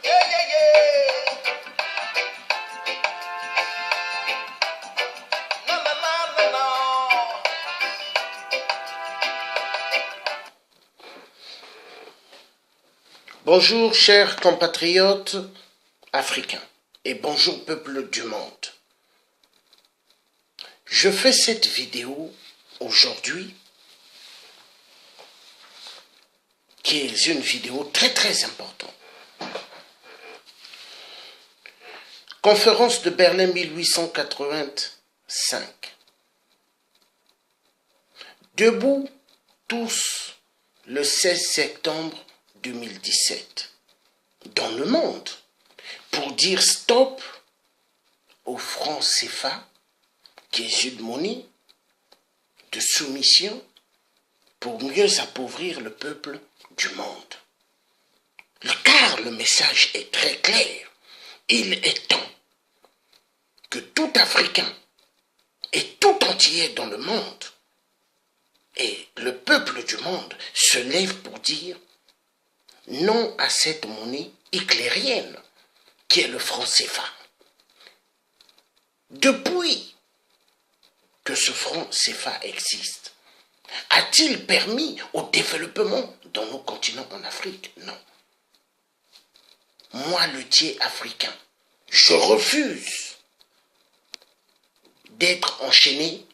Yeah, yeah, yeah. Non, non, non, non, non. Bonjour chers compatriotes africains et bonjour peuple du monde. Je fais cette vidéo aujourd'hui qui est une vidéo très importante. Conférence de Berlin 1885. Debout tous le 16 septembre 2017 dans le monde pour dire stop au franc CFA qui est une monnaie de soumission pour mieux appauvrir le peuple du monde. Car le message est très clair. Il est temps que tout Africain et tout entier dans le monde et le peuple du monde se lève pour dire non à cette monnaie hitlérienne qui est le franc CFA. Depuis que ce franc CFA existe, a-t-il permis au développement dans nos continents en Afrique? Non. Moi, le tiers africain, je refuse d'être enchaîné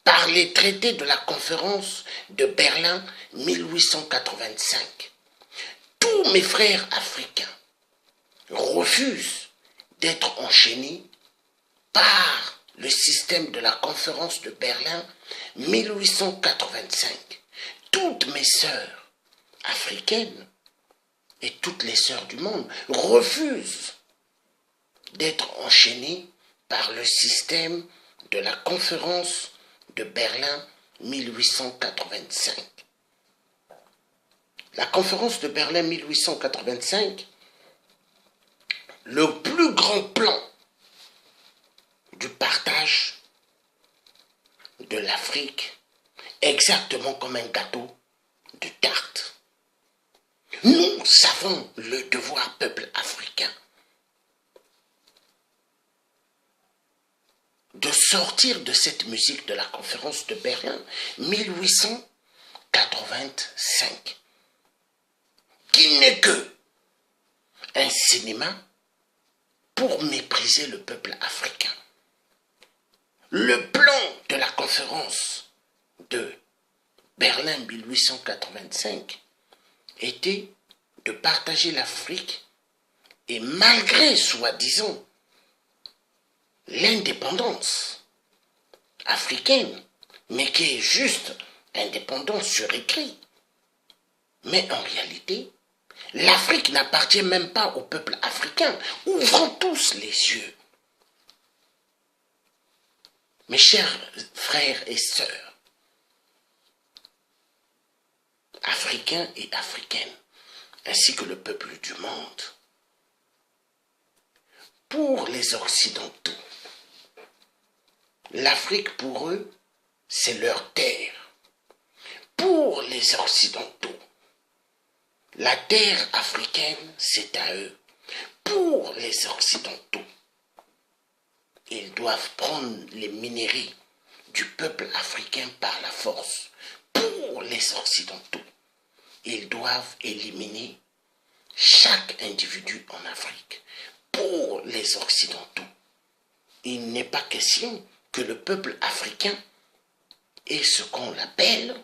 par les traités de la conférence de Berlin 1885. Tous mes frères africains refusent d'être enchaînés par le système de la conférence de Berlin 1885. Toutes mes sœurs africaines et toutes les sœurs du monde refusent d'être enchaînées par le système de la conférence de Berlin 1885. La conférence de Berlin 1885, le plus grand plan du partage de l'Afrique, exactement comme un gâteau de tarte. Nous savons le devoir, peuple africain, de sortir de cette musique de la conférence de Berlin 1885, qui n'est que un cinéma pour mépriser le peuple africain. Le plan de la conférence de Berlin 1885 était de partager l'Afrique et malgré, soi-disant, l'indépendance africaine, mais qui est juste indépendance sur écrit. Mais en réalité, l'Afrique n'appartient même pas au peuple africain. Ouvrons tous les yeux. Mes chers frères et sœurs, africains et africaines, ainsi que le peuple du monde, pour les Occidentaux, l'Afrique pour eux, c'est leur terre. Pour les Occidentaux, la terre africaine, c'est à eux. Pour les Occidentaux, ils doivent prendre les minerais du peuple africain par la force. Pour les Occidentaux, ils doivent éliminer chaque individu en Afrique. Pour les Occidentaux, il n'est pas question que le peuple africain ait ce qu'on appelle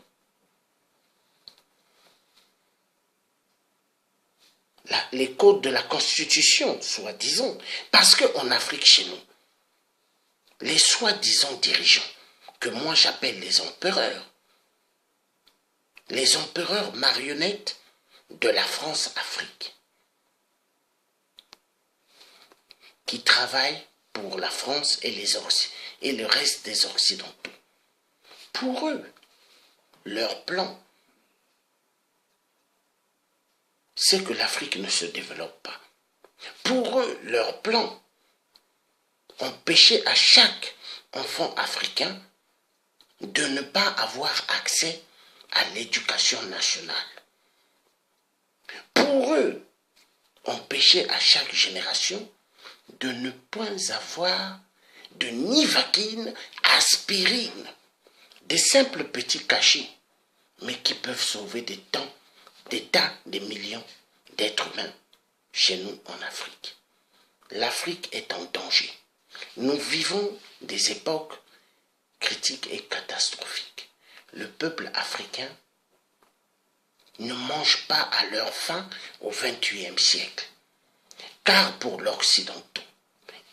les codes de la Constitution, soi-disant. Parce qu'en Afrique, chez nous, les soi-disant dirigeants, que moi j'appelle les empereurs marionnettes de la France-Afrique, qui travaillent pour la France et le reste des Occidentaux. Pour eux, leur plan, c'est que l'Afrique ne se développe pas. Pour eux, leur plan, empêcher à chaque enfant africain de ne pas avoir accès à l'éducation nationale. Pour eux, empêcher à chaque génération de ne point avoir de nivaquine, aspirine, des simples petits cachets, mais qui peuvent sauver des tas, des millions d'êtres humains chez nous en Afrique. L'Afrique est en danger. Nous vivons des époques critiques et catastrophiques. Le peuple africain ne mange pas à leur faim au XXIe siècle. Car pour l'Occidentaux,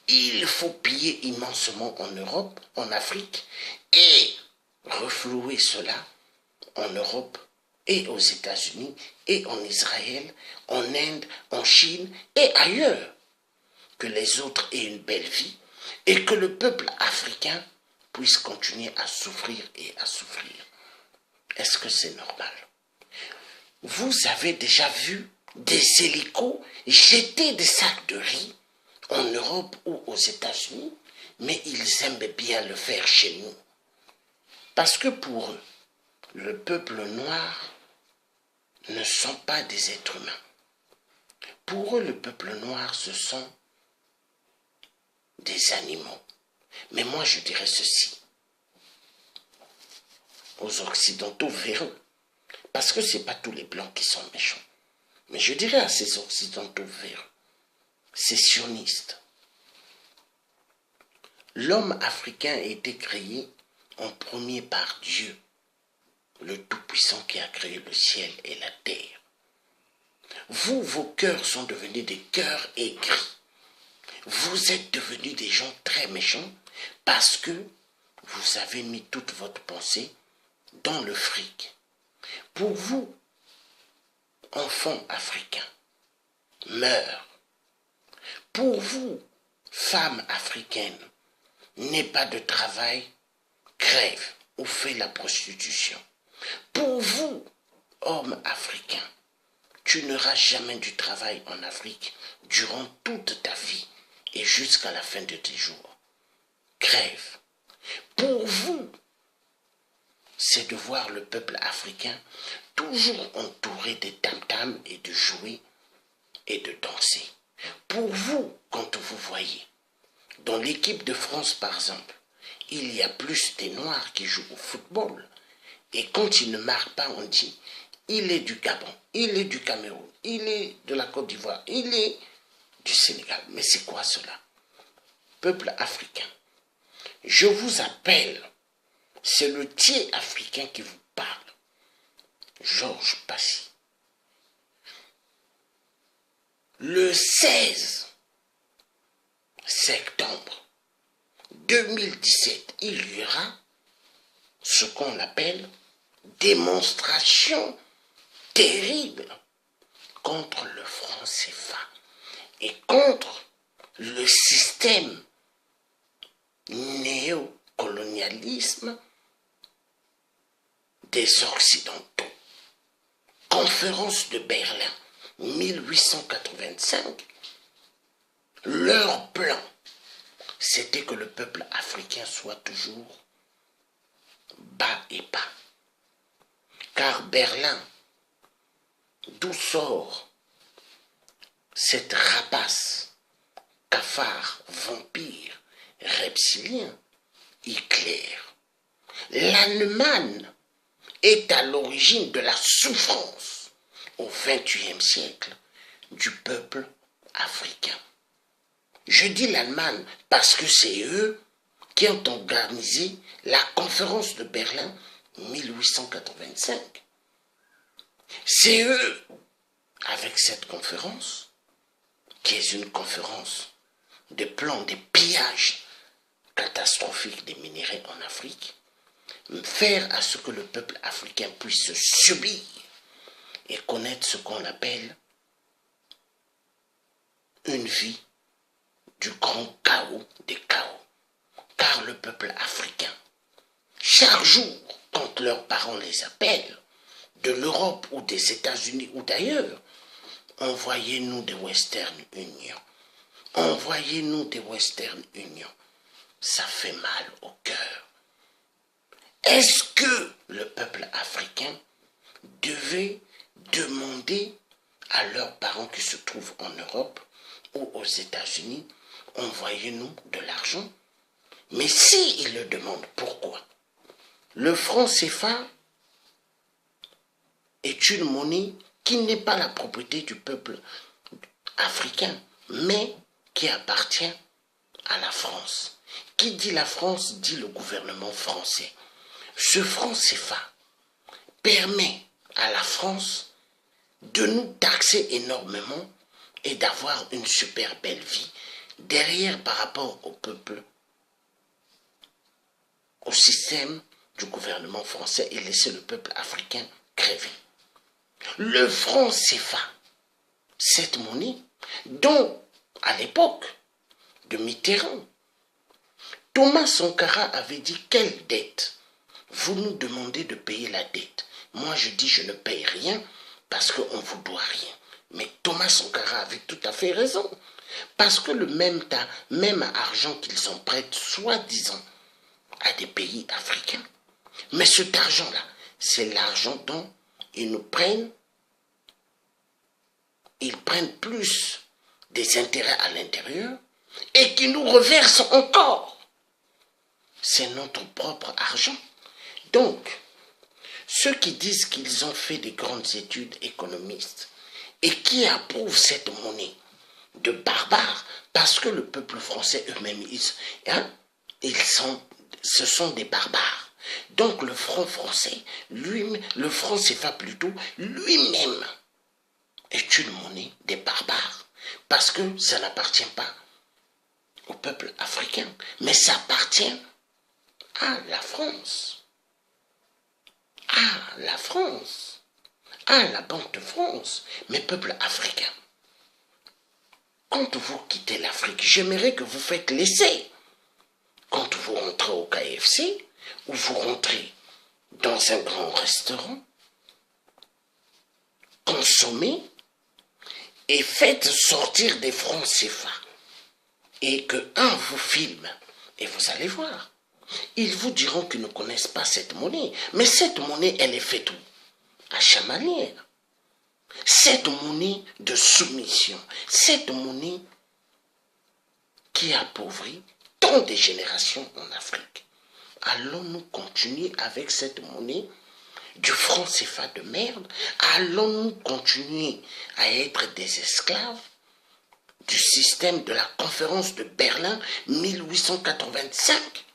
il faut piller immensement en Europe, en Afrique, et reflouer cela en Europe et aux États-Unis et en Israël, en Inde, en Chine et ailleurs. Que les autres aient une belle vie et que le peuple africain puisse continuer à souffrir et à souffrir. Est-ce que c'est normal? Vous avez déjà vu des hélicos jeter des sacs de riz en Europe ou aux États-Unis, mais ils aiment bien le faire chez nous. Parce que pour eux, le peuple noir ne sont pas des êtres humains. Pour eux, le peuple noir, ce sont des animaux. Mais moi, je dirais ceci aux Occidentaux véreux, parce que ce n'est pas tous les Blancs qui sont méchants. Mais je dirais à ces Occidentaux véreux, ces sionistes, l'homme africain a été créé en premier par Dieu, le Tout-Puissant qui a créé le ciel et la terre. Vous, vos cœurs sont devenus des cœurs aigris. Vous êtes devenus des gens très méchants parce que vous avez mis toute votre pensée dans le fric. Pour vous, enfants africains, meurent. Pour vous, femmes africaines, n'aie pas de travail, crève ou fait la prostitution. Pour vous, hommes africains, tu n'auras jamais du travail en Afrique durant toute ta vie et jusqu'à la fin de tes jours. Crève. Pour vous, c'est de voir le peuple africain toujours entouré de tam-tams et de jouer et de danser. Pour vous, quand vous voyez, dans l'équipe de France par exemple, il y a plus des Noirs qui jouent au football. Et quand ils ne marquent pas, on dit, il est du Gabon, il est du Cameroun, il est de la Côte d'Ivoire, il est du Sénégal. Mais c'est quoi cela? Peuple africain, je vous appelle, c'est le tiers africain qui vous parle, Georges Passy. Le 16 septembre 2017, il y aura ce qu'on appelle démonstration terrible contre le franc CFA et contre le système néocolonialisme des Occidentaux. Conférence de Berlin 1885, leur plan, c'était que le peuple africain soit toujours bas et bas. Car Berlin, d'où sort cette rapace, cafard, vampire, reptilien, Hitler? L'Allemagne est à l'origine de la souffrance au XXIe siècle du peuple africain. Je dis l'Allemagne parce que c'est eux qui ont organisé la conférence de Berlin 1885. C'est eux, avec cette conférence, qui est une conférence de plan de pillage catastrophique des minéraux en Afrique, faire à ce que le peuple africain puisse subir et connaître ce qu'on appelle une vie du grand chaos des chaos. Car le peuple africain, chaque jour, quand leurs parents les appellent, de l'Europe ou des États-Unis ou d'ailleurs, envoyez-nous des Western Union. Envoyez-nous des Western Union. Ça fait mal au cœur. Est-ce que le peuple africain devait demander à leurs parents qui se trouvent en Europe ou aux États-Unis, envoyez-nous de l'argent. Mais s'ils le demandent, pourquoi? Le franc CFA est une monnaie qui n'est pas la propriété du peuple africain, mais qui appartient à la France. Qui dit la France dit le gouvernement français. Ce franc CFA permet à la France de nous taxer énormément et d'avoir une super belle vie derrière par rapport au peuple, au système du gouvernement français et laisser le peuple africain crever. Le franc CFA, cette monnaie dont, à l'époque de Mitterrand, Thomas Sankara avait dit « Quelle dette? Vous nous demandez de payer la dette. Moi je dis je ne paye rien parce qu'on ne vous doit rien. » Mais Thomas Sankara avait tout à fait raison. Parce que le même argent qu'ils en prêtent soi-disant à des pays africains, mais cet argent-là, c'est l'argent dont ils prennent plus des intérêts à l'intérieur et qui nous reversent encore. C'est notre propre argent. Donc, ceux qui disent qu'ils ont fait des grandes études économistes et qui approuvent cette monnaie de barbares, parce que le peuple français eux-mêmes, ce sont des barbares. Donc le franc français, le franc CFA plutôt, lui-même est une monnaie des barbares, parce que ça n'appartient pas au peuple africain, mais ça appartient à la France. À la France. À la Banque de France. Mais peuple africain, quand vous quittez l'Afrique, j'aimerais que vous faites l'essai. Quand vous rentrez au KFC, ou vous rentrez dans un grand restaurant, consommez et faites sortir des francs CFA. Et que un vous filme, et vous allez voir. Ils vous diront qu'ils ne connaissent pas cette monnaie. Mais cette monnaie, elle est faite où? À Chamalières. Cette monnaie de soumission, cette monnaie qui appauvrit tant de générations en Afrique. Allons-nous continuer avec cette monnaie du franc CFA de merde? Allons-nous continuer à être des esclaves du système de la conférence de Berlin 1885?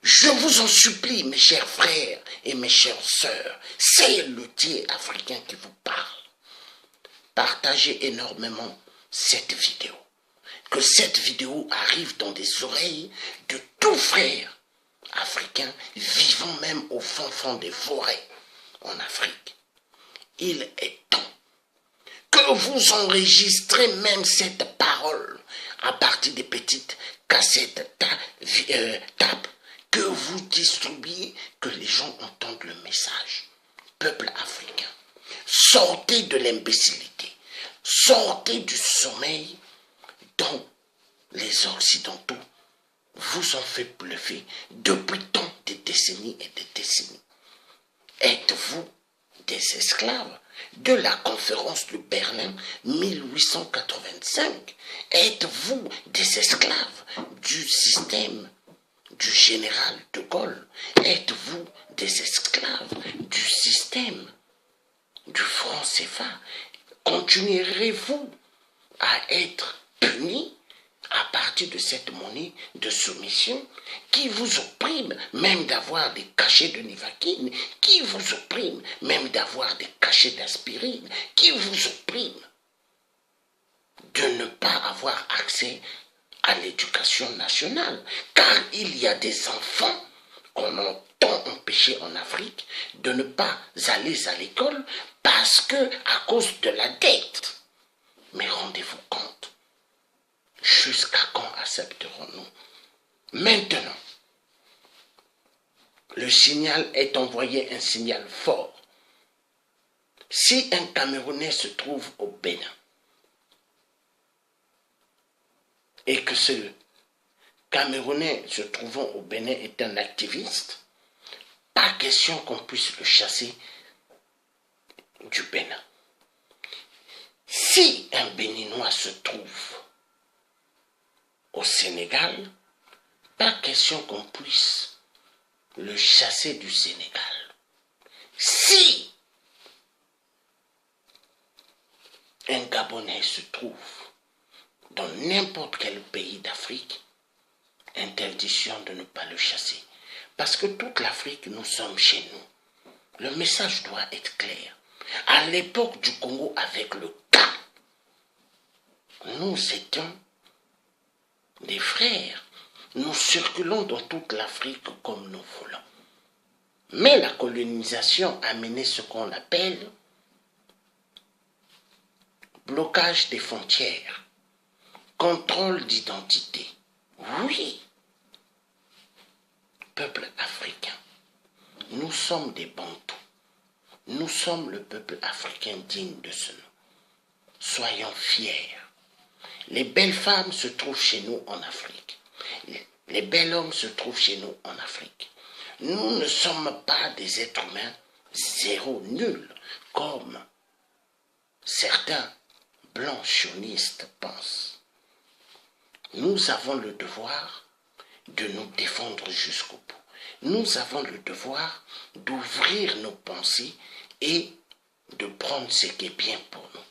Je vous en supplie, mes chers frères et mes chères sœurs, c'est le Dieu africain qui vous parle. Partagez énormément cette vidéo. Que cette vidéo arrive dans des oreilles de tous frères africains vivant même au fond des forêts en Afrique. Il est temps que vous enregistrez même cette parole à partir des petites cassettes tapes, que vous distribuez, que les gens entendent le message. Peuple africain, sortez de l'imbécilité, sortez du sommeil dont les Occidentaux vous ont fait bluffer depuis tant de décennies et de décennies. Êtes-vous des esclaves de la conférence de Berlin 1885? Êtes-vous des esclaves du système du général de Gaulle? Êtes-vous des esclaves du système du franc CFA? Continuerez-vous à être punis à partir de cette monnaie de soumission qui vous opprime même d'avoir des cachets de Nivaquine, qui vous opprime même d'avoir des cachets d'aspirine, qui vous opprime de ne pas avoir accès à l'éducation nationale, car il y a des enfants qu'on a tant empêchés en Afrique de ne pas aller à l'école parce que à cause de la dette. Mais rendez-vous compte, jusqu'à quand accepterons-nous? Maintenant, le signal est envoyé, un signal fort. Si un Camerounais se trouve au Bénin et que ce Camerounais se trouvant au Bénin est un activiste, pas question qu'on puisse le chasser du Bénin. Si un Béninois se trouve au Sénégal, pas question qu'on puisse le chasser du Sénégal. Si un Gabonais se trouve dans n'importe quel pays d'Afrique, interdiction de ne pas le chasser. Parce que toute l'Afrique, nous sommes chez nous. Le message doit être clair. À l'époque du Congo avec le K, nous étions des frères. Nous circulons dans toute l'Afrique comme nous voulons. Mais la colonisation a mené ce qu'on appelle blocage des frontières, contrôle d'identité. Oui, peuple africain, nous sommes des Bantous. Nous sommes le peuple africain digne de ce nom. Soyons fiers. Les belles femmes se trouvent chez nous en Afrique. Les bels hommes se trouvent chez nous en Afrique. Nous ne sommes pas des êtres humains zéro, nuls, comme certains blancs sionistes pensent. Nous avons le devoir de nous défendre jusqu'au bout. Nous avons le devoir d'ouvrir nos pensées et de prendre ce qui est bien pour nous.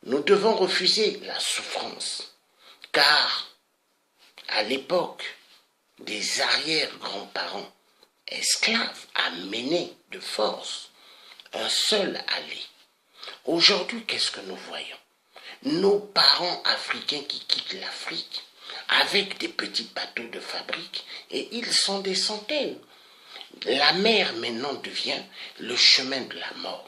Nous devons refuser la souffrance, car à l'époque des arrière-grands-parents esclaves amenés de force, un seul allait. Aujourd'hui, qu'est-ce que nous voyons? Nos parents africains qui quittent l'Afrique avec des petits bateaux de fabrique, et ils sont des centaines. La mer maintenant devient le chemin de la mort.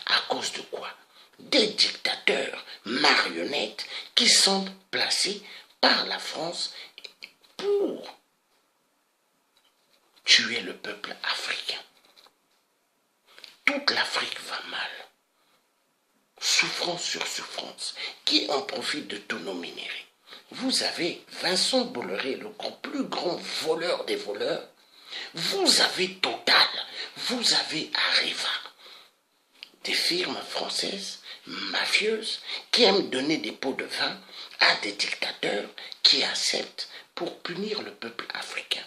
À cause de quoi? Des dictateurs marionnettes qui sont placés par la France pour tuer le peuple africain. Toute l'Afrique va mal. Souffrance sur souffrance. Qui en profite de tous nos minéraux? Vous avez Vincent Bolloré, le plus grand voleur des voleurs. Vous avez Total. Vous avez Areva. Des firmes françaises, mafieuses, qui aiment donner des pots de vin à des dictateurs qui acceptent pour punir le peuple africain.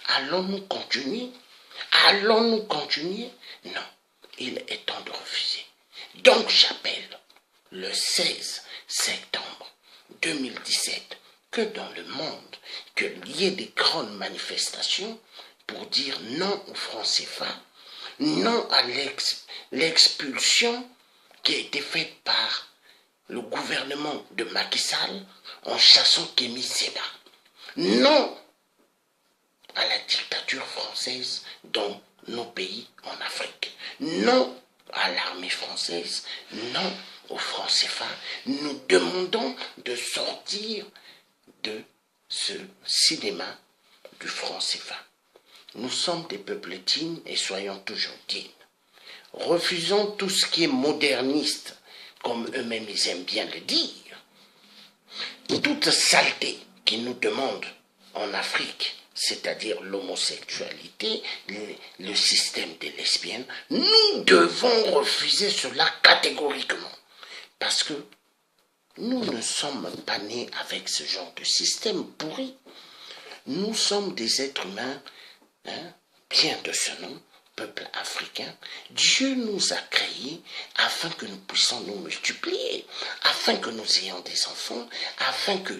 Allons-nous continuer? Allons-nous continuer? Non, il est temps de refuser. Donc j'appelle le 16 septembre 2017 que dans le monde, qu'il y ait des grandes manifestations pour dire non au franc CFA, non à l'expulsion qui a été faite par le gouvernement de Macky Sall en chassant Kémy Séda. Non à la dictature française dans nos pays en Afrique. Non à l'armée française, non au franc CFA. Nous demandons de sortir de ce cinéma du franc CFA. Nous sommes des peuples dignes et soyons toujours dignes. Refusons tout ce qui est moderniste, comme eux-mêmes ils aiment bien le dire. Toute saleté qu'ils nous demandent en Afrique, c'est-à-dire l'homosexualité, le système des lesbiennes, nous devons refuser cela catégoriquement. Parce que nous ne sommes pas nés avec ce genre de système pourri. Nous sommes des êtres humains, bien de ce nom, peuple africain. Dieu nous a créés afin que nous puissions nous multiplier, afin que nous ayons des enfants, afin que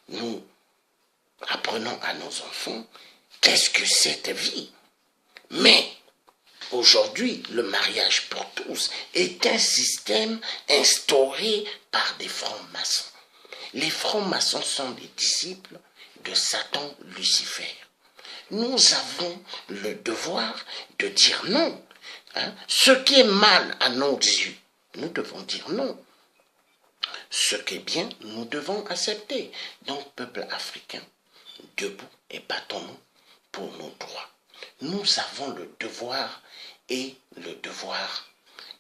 nous apprenons à nos enfants qu'est-ce que cette vie. Mais aujourd'hui, le mariage pour tous est un système instauré par des francs-maçons. Les francs-maçons sont des disciples de Satan Lucifer. Nous avons le devoir de dire non. Ce qui est mal à nos yeux, nous devons dire non. Ce qui est bien, nous devons accepter. Donc, peuple africain, debout et battons-nous pour nos droits. Nous avons le devoir et le devoir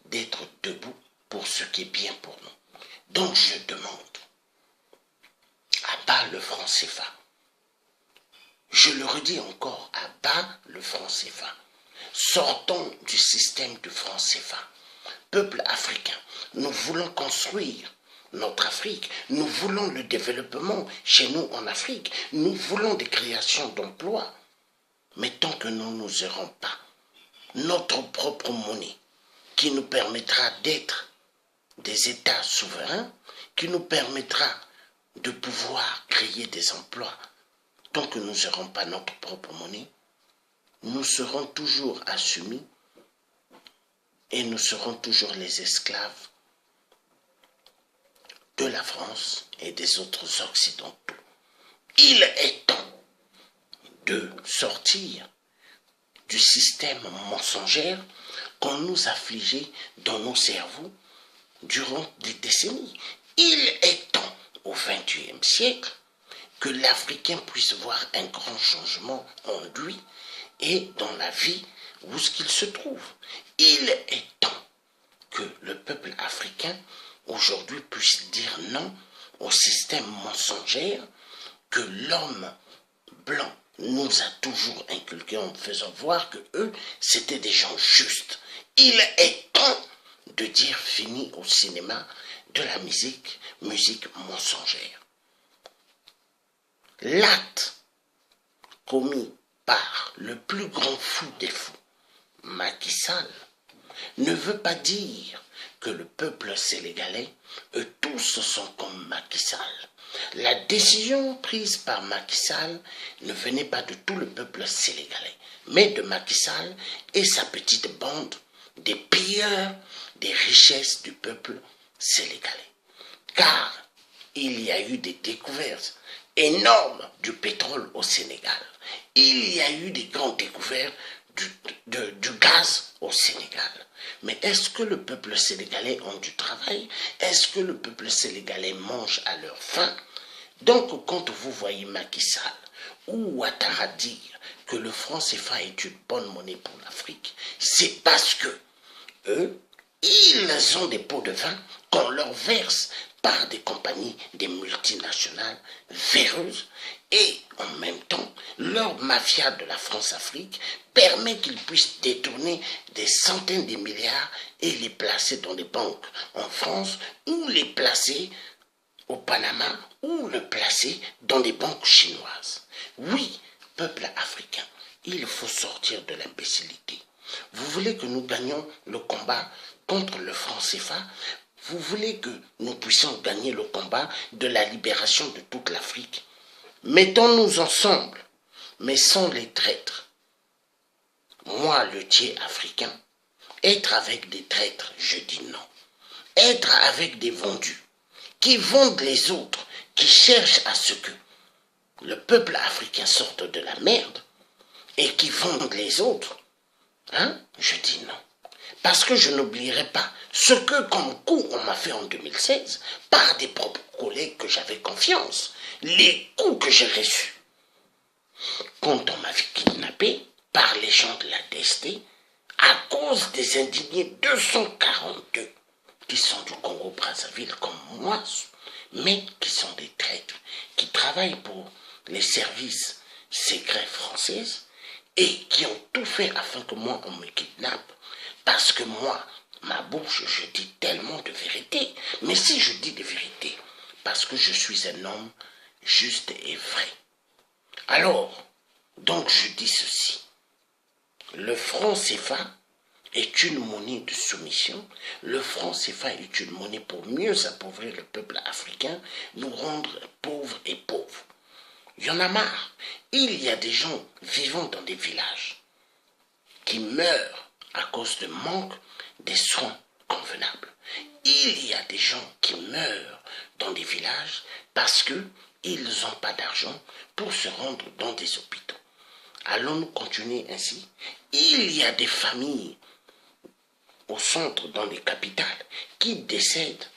d'être debout pour ce qui est bien pour nous. Donc je demande à bas le franc CFA. Je le redis encore, à bas le franc CFA. Sortons du système du franc CFA. Peuple africain, nous voulons construire notre Afrique. Nous voulons le développement chez nous en Afrique. Nous voulons des créations d'emplois. Mais tant que nous n'userons pas notre propre monnaie qui nous permettra d'être des États souverains, qui nous permettra de pouvoir créer des emplois, tant que nous n'aurons pas notre propre monnaie, nous serons toujours assumés et nous serons toujours les esclaves de la France et des autres occidentaux. Il est temps de sortir du système mensonger qu'on nous affligeait dans nos cerveaux durant des décennies. Il est temps, au XXIe siècle, que l'Africain puisse voir un grand changement en lui et dans la vie où ce qu'il se trouve. Il est temps que le peuple africain aujourd'hui puisse dire non au système mensonger que l'homme blanc nous a toujours inculqué en faisant voir que eux, c'était des gens justes. Il est temps de dire fini au cinéma de la musique mensongère. L'acte commis par le plus grand fou des fous, Macky Sall, ne veut pas dire que le peuple sénégalais, eux tous sont comme Macky Sall. La décision prise par Macky Sall ne venait pas de tout le peuple sénégalais, mais de Macky Sall et sa petite bande des pilleurs des richesses du peuple sénégalais. Car il y a eu des découvertes énormes du pétrole au Sénégal. Il y a eu des grandes découvertes du gaz au Sénégal. Mais est-ce que le peuple sénégalais a du travail? Est-ce que le peuple sénégalais mange à leur faim? Donc, quand vous voyez Macky Sall ou Ouattara dire que le franc CFA est une bonne monnaie pour l'Afrique, c'est parce que eux, ils ont des pots de vin qu'on leur verse par des compagnies, des multinationales véreuses, et en même temps, leur mafia de la France-Afrique permet qu'ils puissent détourner des centaines de milliards et les placer dans des banques en France ou les placer au Panama ou le placer dans des banques chinoises. Oui, peuple africain, il faut sortir de l'imbécilité. Vous voulez que nous gagnions le combat contre le franc CFA? Vous voulez que nous puissions gagner le combat de la libération de toute l'Afrique? Mettons-nous ensemble, mais sans les traîtres. Moi, le tiers africain, être avec des traîtres, je dis non. Être avec des vendus, qui vendent les autres, qui cherchent à ce que le peuple africain sorte de la merde, et qui vendent les autres, je dis non. Parce que je n'oublierai pas ce que comme coup on m'a fait en 2016 par des propres collègues que j'avais confiance. Les coups que j'ai reçus quand on m'avait kidnappé par les gens de la DST à cause des indignés 242 qui sont du Congo-Brazzaville comme moi, mais qui sont des traîtres, qui travaillent pour les services secrets français et qui ont tout fait afin que moi on me kidnappe. Parce que moi, ma bouche, je dis tellement de vérité. Mais si je dis des vérités, parce que je suis un homme juste et vrai. Alors, donc je dis ceci. Le franc CFA est une monnaie de soumission. Le franc CFA est une monnaie pour mieux appauvrir le peuple africain, nous rendre pauvres et pauvres. Il y en a marre. Il y a des gens vivant dans des villages qui meurent à cause de manque des soins convenables. Il y a des gens qui meurent dans des villages parce qu'ils n'ont pas d'argent pour se rendre dans des hôpitaux. Allons-nous continuer ainsi? Il y a des familles au centre, dans les capitales, qui décèdent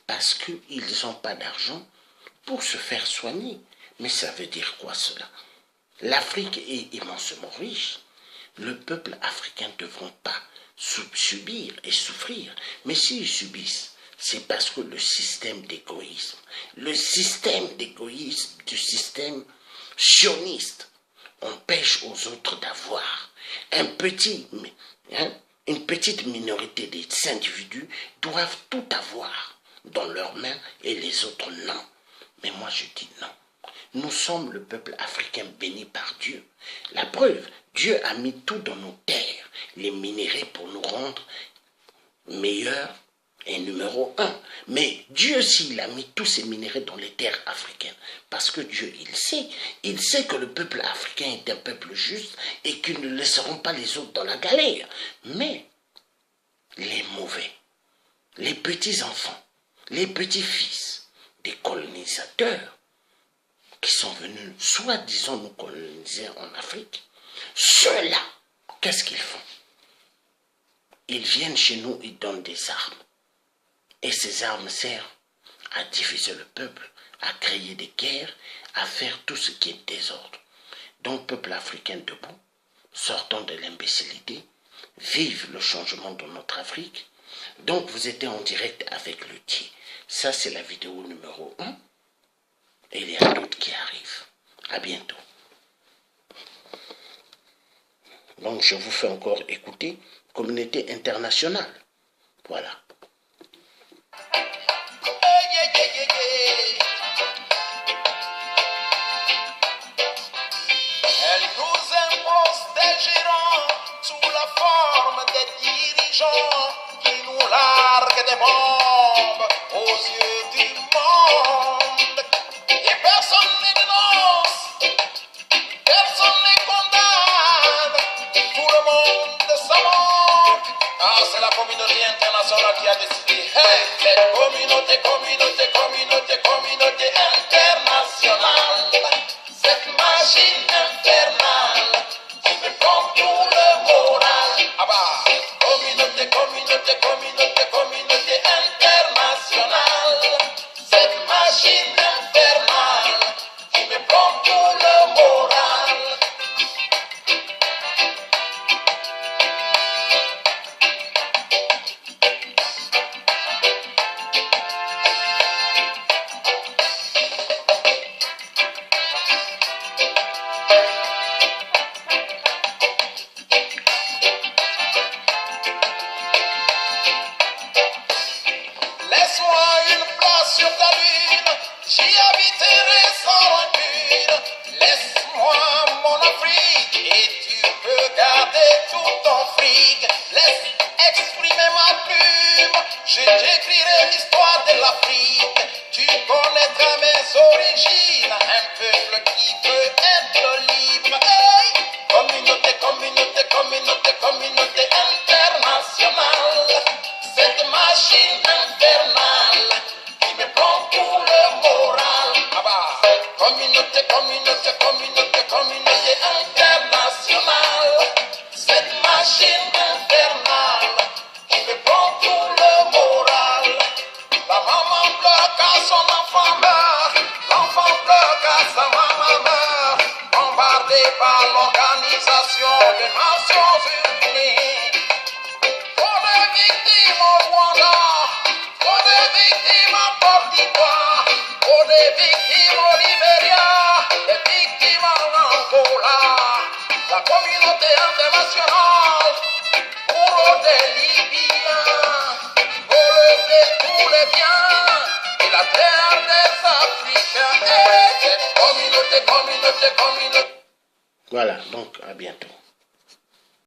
parce qu'ils n'ont pas d'argent pour se faire soigner. Mais ça veut dire quoi cela? L'Afrique est immensement riche. Le peuple africain ne devra pas subir et souffrir. Mais s'ils subissent, c'est parce que le système d'égoïsme du système sioniste, empêche aux autres d'avoir un petit une petite minorité des individus doivent tout avoir dans leurs mains et les autres non. Mais moi je dis non. Nous sommes le peuple africain béni par Dieu. La preuve, Dieu a mis tout dans nos terres, les minéraux pour nous rendre meilleurs et numéro un. Mais Dieu, s'il a mis tous ces minéraux dans les terres africaines, parce que Dieu, il sait que le peuple africain est un peuple juste et qu'ils ne laisseront pas les autres dans la galère. Mais les mauvais, les petits-enfants, les petits-fils des colonisateurs qui sont venus, soi-disant, nous coloniser en Afrique, ceux-là, qu'est-ce qu'ils font? Ils viennent chez nous, ils donnent des armes. Et ces armes servent à diviser le peuple, à créer des guerres, à faire tout ce qui est désordre. Donc, peuple africain debout, sortons de l'imbécilité, vive le changement dans notre Afrique. Donc, vous étiez en direct avec le Thier. Ça, c'est la vidéo numéro 1. Et il y a d'autres qui arrivent. À bientôt. Donc, je vous fais encore écouter communauté internationale. Voilà. Elle nous impose des gérants sous la forme des dirigeants qui nous larguent des bombes aux yeux du monde. Et personne ne dénonce, personne ne condamne, tout le monde s'en moque. Ah, c'est la communauté internationale qui a décidé. Hey, cette communauté internationale, cette machine infernale qui me prend tout le moral. Ah bah, communauté internationale, cette machine infernale qui me prend tout le moral. Laisse-moi une place sur ta lune, j'y habiterai sans rancune. Laisse-moi mon Afrique et tu peux garder tout ton fric. Laisse exprimer ma plume, j'écrirai l'histoire de l'Afrique. Tu connaîtras mes origines, un peuple qui veut être libre. Hey! Communauté internationale, cette machine infernale qui me prend tout le moral. Ah bah, communauté internationale, cette machine infernale qui me prend tout le moral. La maman pleure car son enfant meurt, l'enfant pleure car sa maman meurt, bombardé par l'Organisation des Nations Unies. Trop de victimes au Rwanda, trop de victimes en Côte d'Ivoire, trop de victimes au Libéria, des victimes en Angola. La communauté internationale, pour des Libyens, relever tous les biens et la terre des Africains. Et cette communauté. Voilà, donc à bientôt.